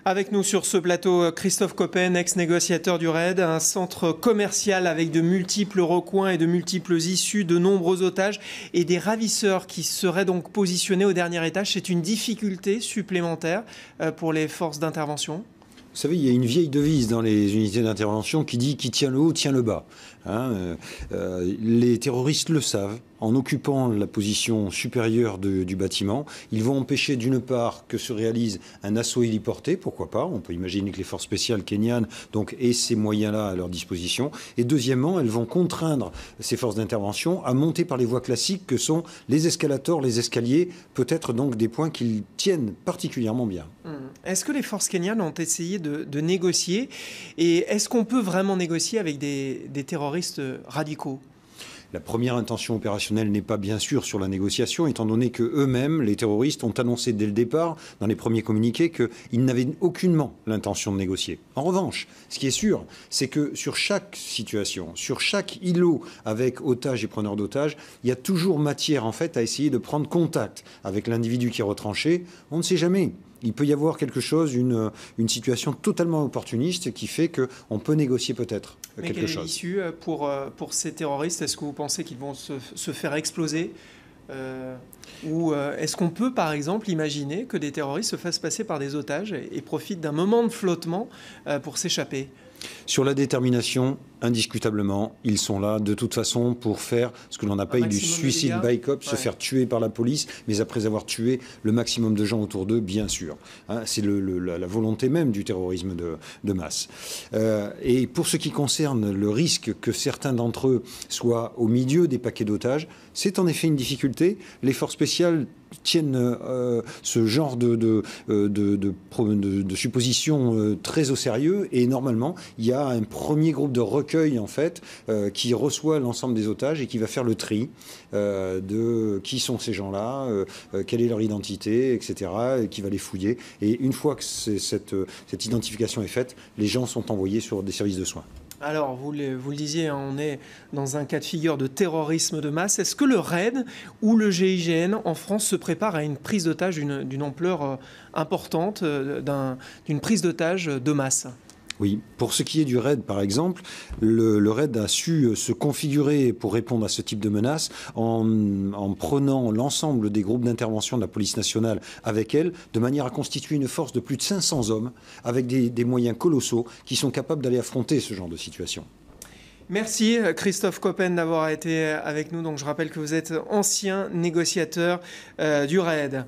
Avec nous sur ce plateau, Christophe Coppen, ex-négociateur du RAID, un centre commercial avec de multiples recoins et de multiples issues, de nombreux otages et des ravisseurs qui seraient donc positionnés au dernier étage. C'est une difficulté supplémentaire pour les forces d'intervention. Vous savez, il y a une vieille devise dans les unités d'intervention qui dit « qui tient le haut, tient le bas ». Les terroristes le savent. En occupant la position supérieure du bâtiment, ils vont empêcher d'une part que se réalise un assaut héliporté, pourquoi pas, on peut imaginer que les forces spéciales kenyanes aient ces moyens-là à leur disposition, et deuxièmement, elles vont contraindre ces forces d'intervention à monter par les voies classiques que sont les escalators, les escaliers, peut-être donc des points qu'ils tiennent particulièrement bien. Est-ce que les forces kenyanes ont essayé de négocier, et est-ce qu'on peut vraiment négocier avec des terroristes radicaux ? La première intention opérationnelle n'est pas bien sûr sur la négociation, étant donné que eux-mêmes, les terroristes, ont annoncé dès le départ, dans les premiers communiqués, qu'ils n'avaient aucunement l'intention de négocier. En revanche, ce qui est sûr, c'est que sur chaque situation, sur chaque îlot avec otages et preneurs d'otages, il y a toujours matière en fait à essayer de prendre contact avec l'individu qui est retranché. On ne sait jamais. Il peut y avoir quelque chose, une situation totalement opportuniste qui fait qu'on peut négocier peut-être quelque chose. Mais quelle est l'issue pour ces terroristes? Est-ce que vous pensez qu'ils vont se faire exploser ou est-ce qu'on peut, par exemple, imaginer que des terroristes se fassent passer par des otages et profitent d'un moment de flottement pour s'échapper? Sur la détermination, indiscutablement, ils sont là de toute façon pour faire ce que l'on appelle du suicide by cop, se faire tuer par la police, mais après avoir tué le maximum de gens autour d'eux, bien sûr. C'est la volonté même du terrorisme de masse. Et pour ce qui concerne le risque que certains d'entre eux soient au milieu des paquets d'otages, c'est en effet une difficulté. Les forces spéciales tiennent ce genre de suppositions très au sérieux, et normalement il y a un premier groupe de recueil en fait qui reçoit l'ensemble des otages et qui va faire le tri de qui sont ces gens-là, quelle est leur identité, etc., et qui va les fouiller, et une fois que cette identification est faite, les gens sont envoyés sur des services de soins. Alors, vous le disiez, on est dans un cas de figure de terrorisme de masse. Est-ce que le RAID ou le GIGN en France se prépare à une prise d'otage d'une ampleur importante, d'une prise d'otage de masse ? Oui, pour ce qui est du RAID, par exemple, le RAID a su se configurer pour répondre à ce type de menace en prenant l'ensemble des groupes d'intervention de la police nationale avec elle, de manière à constituer une force de plus de 500 hommes, avec des moyens colossaux qui sont capables d'aller affronter ce genre de situation. Merci Christophe Coppen d'avoir été avec nous. Donc, je rappelle que vous êtes ancien négociateur du RAID.